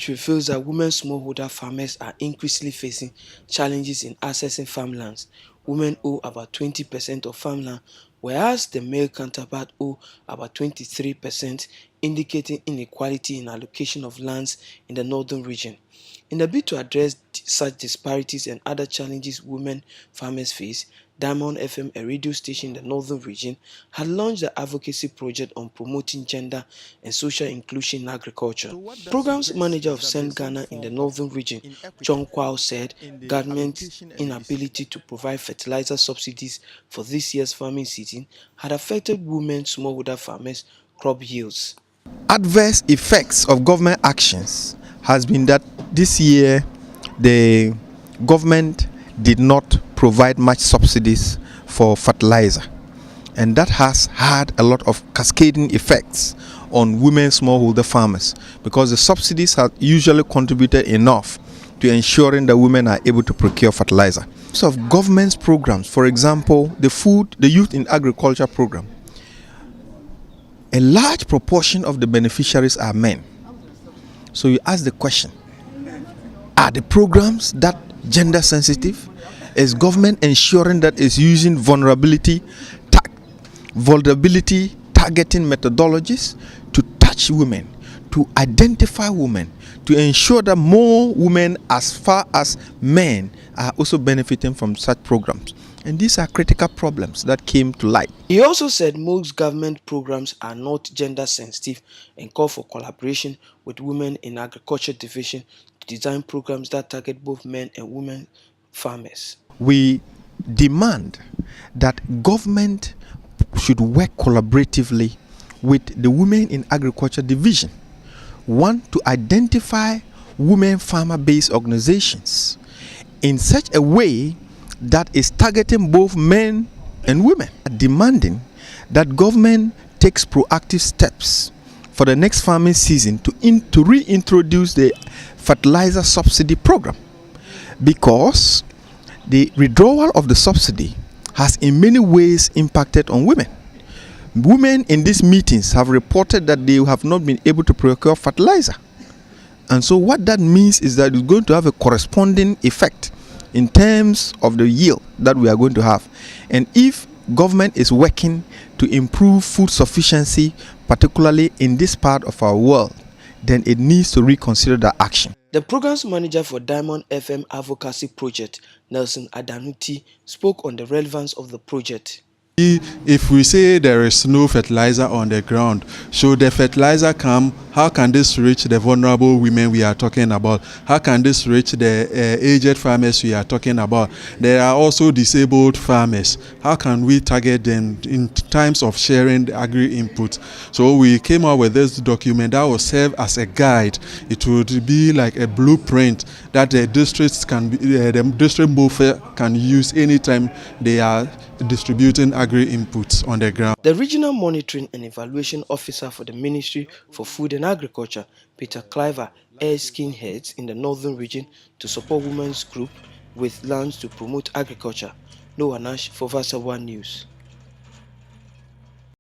report reveals that women smallholder farmers are increasingly facing challenges in accessing farmlands. Women own about 20% of farmland, whereas the male counterpart own about 23%, indicating inequality in allocation of lands in the northern region. In a bid to address such disparities and other challenges women farmers face, Diamond FM, a radio station in the northern region, had launched the advocacy project on promoting gender and social inclusion in agriculture. Programs manager of Send Ghana in the northern region, Nkaw, said government's inability to provide fertilizer subsidies for this year's farming season had affected women smallholder farmers' crop yields. Adverse effects of government actions has been that this year the government did not provide much subsidies for fertilizer, and that has had a lot of cascading effects on women smallholder farmers, because the subsidies have usually contributed enough to ensuring that women are able to procure fertilizer. So of government's programs, for example, the youth in agriculture program, a large proportion of the beneficiaries are men. So you ask the question, are the programs that gender sensitive? Is government ensuring that it's using vulnerability targeting methodologies to touch women, to identify women, to ensure that more women as far as men are also benefiting from such programs? And these are critical problems that came to light. He also said most government programs are not gender sensitive and call for collaboration with Women in Agriculture Division to design programs that target both men and women farmers. We demand that government should work collaboratively with the Women in Agriculture Division. One, to identify women farmer-based organizations in such a way that is targeting both men and women, demanding that government takes proactive steps for the next farming season to reintroduce the fertilizer subsidy program, because the withdrawal of the subsidy has in many ways impacted on women. Women in these meetings have reported that they have not been able to procure fertilizer, and so what that means is that it's going to have a corresponding effect in terms of the yield that we are going to have. And if government is working to improve food sufficiency, particularly in this part of our world, then it needs to reconsider that action. The programs manager for Diamond FM Advocacy Project, Nelson Adanuti, spoke on the relevance of the project. If we say there is no fertilizer on the ground, should the fertilizer come, how can this reach the vulnerable women we are talking about? How can this reach the aged farmers we are talking about? There are also disabled farmers. How can we target them in times of sharing the agri-input? So we came up with this document that will serve as a guide. It would be like a blueprint that the districts the district welfare can use anytime they are distributing agri-inputs on the ground. The Regional Monitoring and Evaluation Officer for the Ministry for Food and Agriculture, Peter Cliver, urged skinheads in the northern region to support women's group with lands to promote agriculture. Noah Nash for Versa One News.